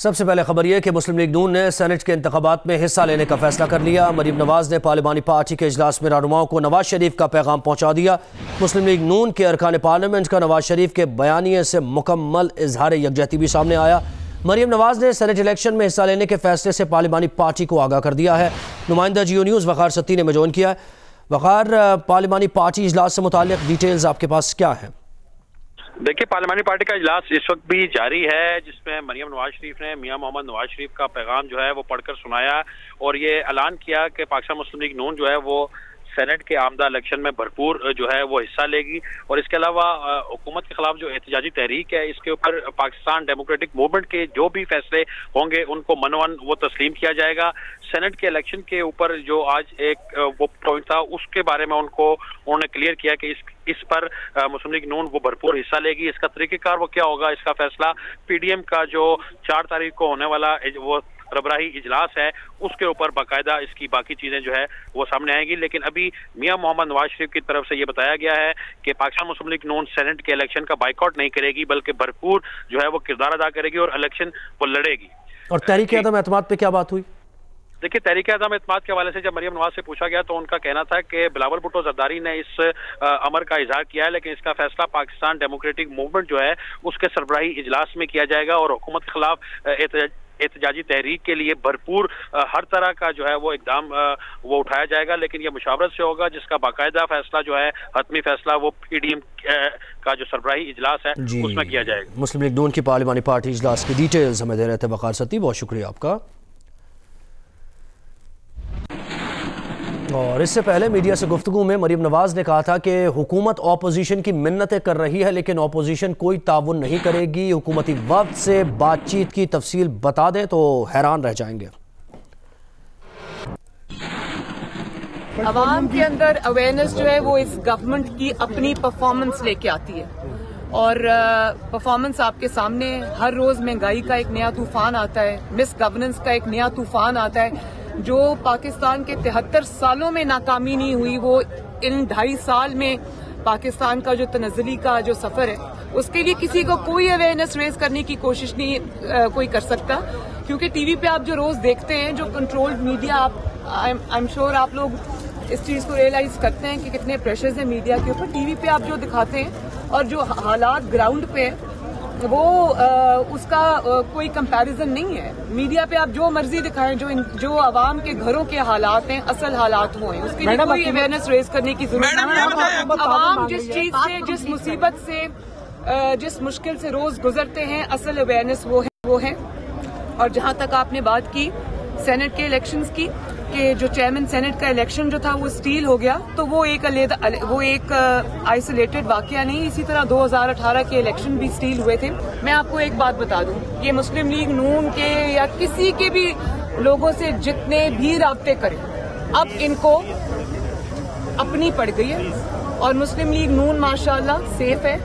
सबसे पहले खबर यह कि मुस्लिम लीग नून ने सेनेट के इंतखाबात में हिस्सा लेने का फैसला कर लिया। मरीम नवाज ने पार्लिमानी पार्टी के इजलास में रहनुमाओं को नवाज शरीफ का पैगाम पहुंचा दिया। मुस्लिम लीग नून के अरकान पार्लियामेंट का नवाज शरीफ के बयानिए से मुकम्मल इजहार यकजहती भी सामने आया। मरीम नवाज ने सेनेट इलेक्शन में हिस्सा लेने के फैसले से पार्लिमानी पार्टी को आगाह कर दिया है। नुमाइंदा जियो न्यूज़ वक़ार सत्ती ने ज्वाइन किया है। वक़ार, पार्लिमानी पार्टी इजलास से मुताल्लिक़ डिटेल्स आपके पास क्या हैं? देखिए, पार्लिमानी पार्टी का इजलास इस वक्त भी जारी है, जिसमें मरियम नवाज शरीफ ने मियां मोहम्मद नवाज शरीफ का पैगाम जो है वो पढ़कर सुनाया और ये ऐलान किया कि पाकिस्तान मुस्लिम लीग नून जो है वो सेनेट के आमदा इलेक्शन में भरपूर जो है वो हिस्सा लेगी। और इसके अलावा हुकूमत के खिलाफ जो एहतजाजी तहरीक है, इसके ऊपर पाकिस्तान डेमोक्रेटिक मूवमेंट के जो भी फैसले होंगे उनको मनवन वो तस्लीम किया जाएगा। सेनेट के इलेक्शन के ऊपर जो आज एक वो पॉइंट था, उसके बारे में उन्होंने क्लियर किया कि इस पर मुस्लिम लीग नून वो भरपूर हिस्सा लेगी। इसका तरीक़ेकार वो क्या होगा, इसका फैसला पीडीएम का जो 4 तारीख को होने वाला वो रबराही इजलास है उसके ऊपर बाकायदा इसकी बाकी चीजें जो है वो सामने आएंगी। लेकिन अभी मियां मोहम्मद नवाज शरीफ की तरफ से ये बताया गया है कि पाकिस्तान मुस्लिम लीग नून सेनेट के इलेक्शन का बाइकआउट नहीं करेगी, बल्कि भरपूर जो है वो किरदार अदा करेगी और इलेक्शन वो लड़ेगी। और तहरीक-ए-अदम-ए-एतमाद पे क्या बात हुई? देखिए, तहरीक-ए-अदम-ए-एतमाद के हवाले से जब मरियम नवाज से पूछा गया तो उनका कहना था कि बिलावल भुट्टो जरदारी ने इस अमर का इजहार किया है, लेकिन इसका फैसला पाकिस्तान डेमोक्रेटिक मूवमेंट जो है उसके सरबराही इजलास में किया जाएगा और हुकूमत के खिलाफ एहतजाजी तहरीक के लिए भरपूर हर तरह का जो है वो इकदाम वो उठाया जाएगा। लेकिन ये मुशावरत से होगा, जिसका बाकायदा फैसला जो है हतमी फैसला वो पीडीएम का जो सरबराही इजलास है उसमें किया जाएगा। मुस्लिम लीग नून की पार्लिमानी पार्टी इजलास की डिटेल्स हमें दे रहे थे वक़ार सत्ती, बहुत शुक्रिया आपका। और इससे पहले मीडिया से गुफ्तगू में मरीम नवाज ने कहा था कि हुकूमत ऑपोजिशन की मिन्नतें कर रही है, लेकिन ऑपोजिशन कोई ताउन नहीं करेगी। हुकूमती वक्त से बातचीत की तफसील बता दें तो हैरान रह जाएंगे। अवाम के अंदर अवेयरनेस जो है वो इस गवर्नमेंट की अपनी परफॉर्मेंस लेके आती है और परफॉर्मेंस आपके सामने। हर रोज महंगाई का एक नया तूफान आता है, मिस गवर्नेंस का एक नया तूफान आता है। जो पाकिस्तान के 73 सालों में नाकामी नहीं हुई, वो इन 2.5 साल में पाकिस्तान का जो तनज़्ज़ुली का जो सफर है उसके लिए किसी को कोई अवेयरनेस रेज करने की कोशिश नहीं कोई कर सकता। क्योंकि टीवी पे आप जो रोज देखते हैं, जो controlled media, I am sure आप लोग इस चीज को रियलाइज करते हैं कि कितने प्रेशर्स हैं मीडिया के ऊपर। टीवी पे आप जो दिखाते हैं और जो हालात ग्राउंड पे है वो उसका कोई कंपैरिजन नहीं है। मीडिया पे आप जो मर्जी दिखाएं, जो आवाम के घरों के हालात हैं, असल हालात वो हैं, उसके लिए कोई अवेयरनेस रेज करने की जरूरत नहीं है। आवाम जिस चीज से, जिस मुसीबत से, जिस मुश्किल से रोज गुजरते हैं, असल अवेयरनेस वो है। और जहां तक आपने बात की सेनेट के इलेक्शंस की, कि जो चेयरमैन सेनेट का इलेक्शन जो था वो स्टील हो गया, तो वो एक आइसोलेटेड वाकया नहीं। इसी तरह 2018 के इलेक्शन भी स्टील हुए थे। मैं आपको एक बात बता दूं, ये मुस्लिम लीग नून के या किसी के भी लोगों से जितने भी राब्ते करें, अब इनको अपनी पड़ गई है। और मुस्लिम लीग नून माशाल्लाह सेफ है।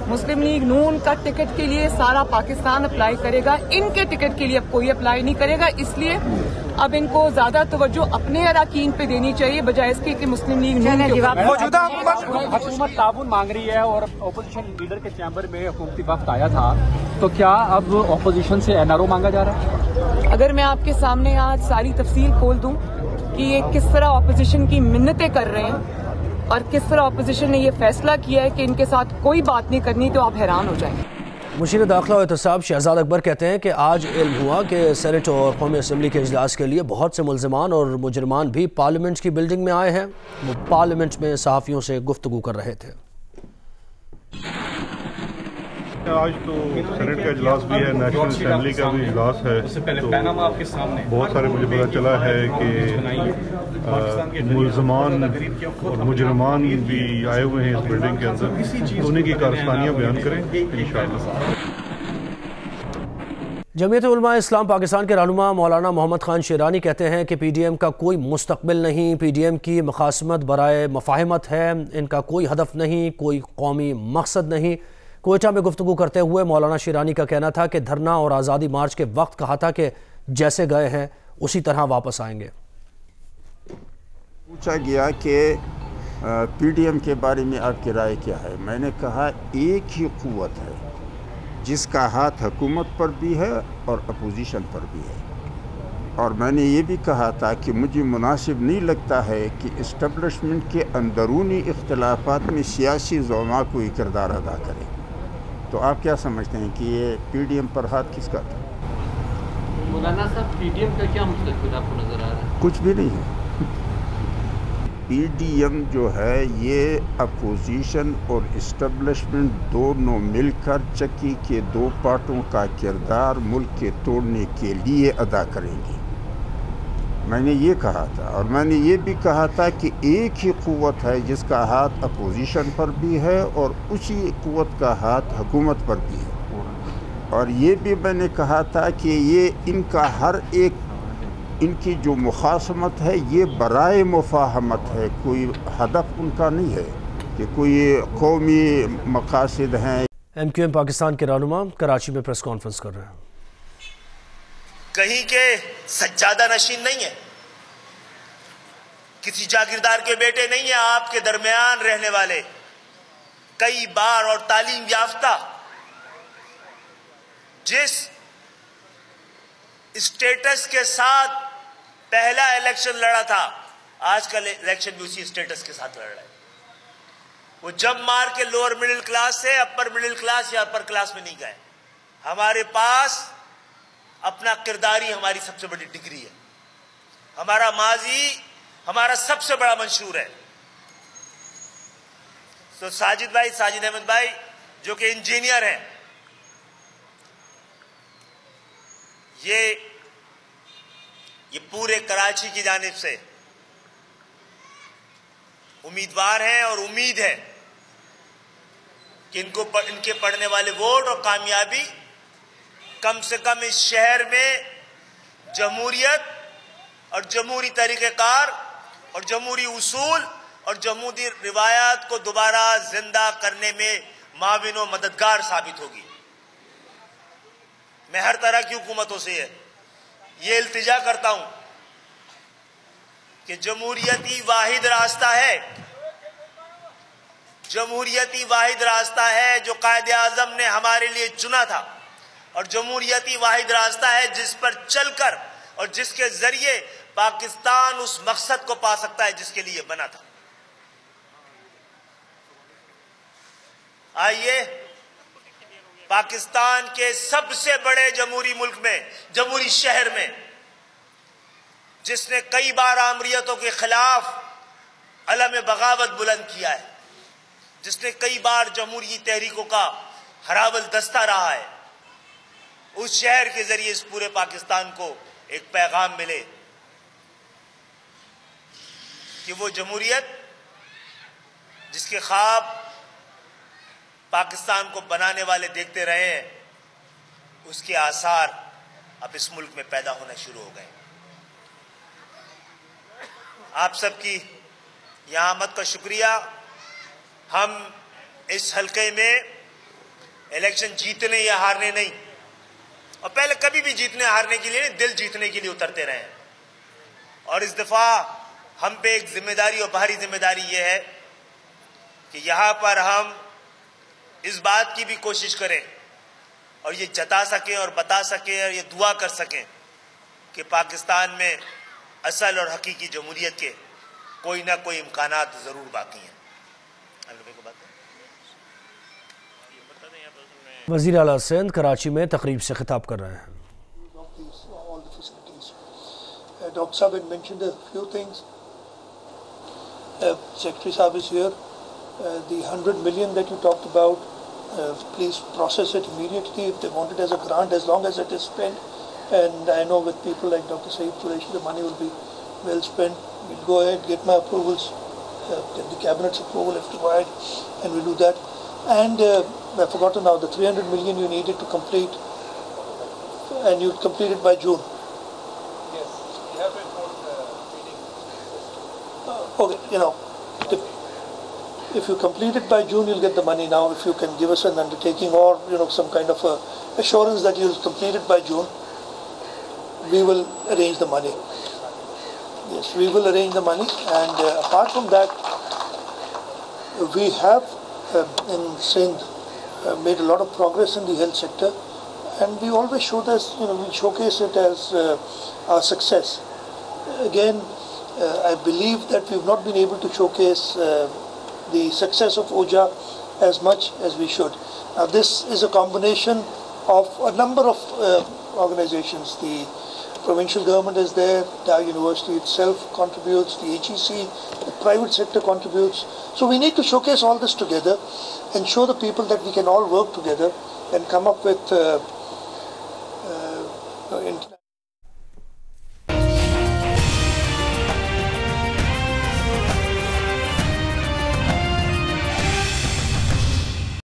मुस्लिम लीग नून का टिकट के लिए सारा पाकिस्तान अप्लाई करेगा, इनके टिकट के लिए अब कोई अप्लाई नहीं करेगा। इसलिए अब इनको ज्यादा तवज्जो अपने अराकीन पे देनी चाहिए, बजाय इसके कि मुस्लिम लीग मौजूदा हुकूमत ताउन मांग रही है और अपोजिशन लीडर के चैम्बर में हुकूमती वक्त आया था, तो क्या अब अपोजिशन से एनआरओ मांगा जा रहा है? अगर मैं आपके सामने आज सारी तफसील खोल दूं कि ये किस तरह अपोजिशन की मिन्नतें कर रहे हैं और किस तरह अपोजिशन ने ये फैसला किया है कि इनके साथ कोई बात नहीं करनी, तो आप हैरान हो जाएंगे। मुशीर दाखिला और एहतसाब शहजाद अकबर कहते हैं कि आज इल्म हुआ कि सेनेट और कौमी असम्बली के इजलास के लिए बहुत से मुल्ज़िमान और मुजरमान भी पार्लियामेंट की बिल्डिंग में आए हैं। वो पार्लियामेंट में सहाफ़ियों से गुफ्तगू कर रहे थे। आज तो सेनेट का इजलास भी है, नेशनल असम्बली का भी इजलास है, तो बहुत सारे मुझे पता चला है कि मुल्ज़मान और मुजरमान भी आए हुए हैं इस बिल्डिंग के अंदर, तो उन्हीं की कारस्तानियाँ बयान करेंगे इंशाअल्लाह। जमीयत उलमा इस्लाम पाकिस्तान के रहनुमा मौलाना मोहम्मद खान शेरानी कहते हैं कि पीडीएम का कोई मुस्तकबिल नहीं, पीडीएम की मुखासमत बराए मफाहिमत है, इनका कोई हदफ नहीं, कोई कौमी मकसद नहीं। कोयटा में गुफ्तगू करते हुए मौलाना शेरानी का कहना था कि धरना और आज़ादी मार्च के वक्त कहा था कि जैसे गए हैं उसी तरह वापस आएंगे। पूछा गया कि पीडीएम के बारे में आपकी राय क्या है। मैंने कहा एक ही क़ुव्वत है जिसका हाथ हुकूमत पर भी है और अपोजिशन पर भी है। और मैंने ये भी कहा था कि मुझे मुनासिब नहीं लगता है कि इस्टेब्लिशमेंट के अंदरूनी इख्तिलाफात में सियासी ज़ुमा कोई किरदार अदा करे। तो आप क्या समझते हैं कि ये PDM पर हाथ किसका था? मौलाना साहब, PDM का क्या मतलब आपको नज़र आ रहा है? कुछ भी नहीं है। PDM जो है ये अपोजिशन और इस्टेब्लिशमेंट दोनों मिलकर चक्की के दो पार्टों का किरदार मुल्क के तोड़ने के लिए अदा करेंगे। मैंने ये कहा था, और मैंने ये भी कहा था कि एक ही क़ुव्वत है जिसका हाथ अपोजिशन पर भी है और उसी क़ुव्वत का हाथ हुकूमत पर भी है। और ये भी मैंने कहा था कि ये इनका हर एक इनकी जो मुखासमत है ये बराए मुफाहमत है, कोई हदफ उनका नहीं है कि कोई कौमी मकासद हैं। MQM पाकिस्तान के रहनुमा कराची में प्रेस कॉन्फ्रेंस कर रहे हैं। कहीं के सज्जादा नशीन नहीं है, किसी जागीरदार के बेटे नहीं है, आपके दरमियान रहने वाले कई बार और तालीम याफ्ता, जिस स्टेटस के साथ पहला इलेक्शन लड़ा था, आज का इलेक्शन भी उसी स्टेटस के साथ लड़ रहा है। वो जब मार के लोअर मिडिल क्लास से अपर मिडिल क्लास या अपर क्लास में नहीं गए। हमारे पास अपना किरदार ही हमारी सबसे बड़ी डिग्री है। हमारा माजी हमारा सबसे बड़ा मंशूर है। तो साजिद अहमद भाई जो कि इंजीनियर हैं, ये पूरे कराची की जानिब से उम्मीदवार हैं और उम्मीद है कि इनके पढ़ने वाले वोट और कामयाबी कम से कम इस शहर में जमहूरियत और जमहूरी तरीक़ेकार और जमहूरी उसूल और जमहूरी रिवायात को दोबारा जिंदा करने में माविन और मददगार साबित होगी। मैं हर तरह की हुकूमतों से ये इल्तिजा करता हूं कि जमहूरियती वाहिद रास्ता है, जमहूरियती वाहिद रास्ता है जो कायदे आज़म ने हमारे लिए चुना था, और जमहूरियती वाहिद रास्ता है जिस पर चलकर और जिसके जरिए पाकिस्तान उस मकसद को पा सकता है जिसके लिए बना था। आइए पाकिस्तान के सबसे बड़े जमहूरी मुल्क में, जमहूरी शहर में, जिसने कई बार आमरीतों के खिलाफ अलम बगावत बुलंद किया है, जिसने कई बार जमहूरी तहरीकों का हरावल दस्ता रहा है, उस शहर के जरिए इस पूरे पाकिस्तान को एक पैगाम मिले कि वो जमहूरियत जिसके ख्वाब पाकिस्तान को बनाने वाले देखते रहे हैं, उसके आसार अब इस मुल्क में पैदा होना शुरू हो गए। आप सबकी यहाँ आमद का शुक्रिया। हम इस हल्के में इलेक्शन जीतने या हारने नहीं, और पहले कभी भी जीतने हारने के लिए नहीं, दिल जीतने के लिए उतरते रहे। और इस दफा हम पे एक जिम्मेदारी और बाहरी जिम्मेदारी ये है कि यहाँ पर हम इस बात की भी कोशिश करें और ये जता सकें और बता सकें और ये दुआ कर सकें कि पाकिस्तान में असल और हकीकी जमहूरियत के कोई ना कोई इम्कानात जरूर बाकी हैं। वज़ीर आला सिंध कराची में तकरीब से खिताब कर रहे हैं। डॉक्टर साहब had mentioned a few things. Secretary Saab is here. The 100 million that you talked about, please process it immediately if they want it as a grant, as long as it is spent. And I know with people like Dr. Saeed Qureshi, the money will be well spent. We'll go ahead, get my approvals, get the cabinet's approval if required, and we'll do that. And I forgot now, the 300 million you needed to complete, and you'll complete it by June. Yes, we have a board meeting. Okay, you know, if you complete it by June, you'll get the money. Now, if you can give us an undertaking or, you know, some kind of assurance that you'll complete it by June, we will arrange the money. Yes, we will arrange the money. And apart from that, we have in Sindh made a lot of progress in the health sector, and we always show this, we showcase it as our success. Again, I believe that we've not been able to showcase the success of OJA as much as we should. Now, this is a combination of a number of organizations. The provincial government is there, the university itself contributes, the HEC, the private sector contributes. So we need to showcase all this together and show the people that we can all work together and come up with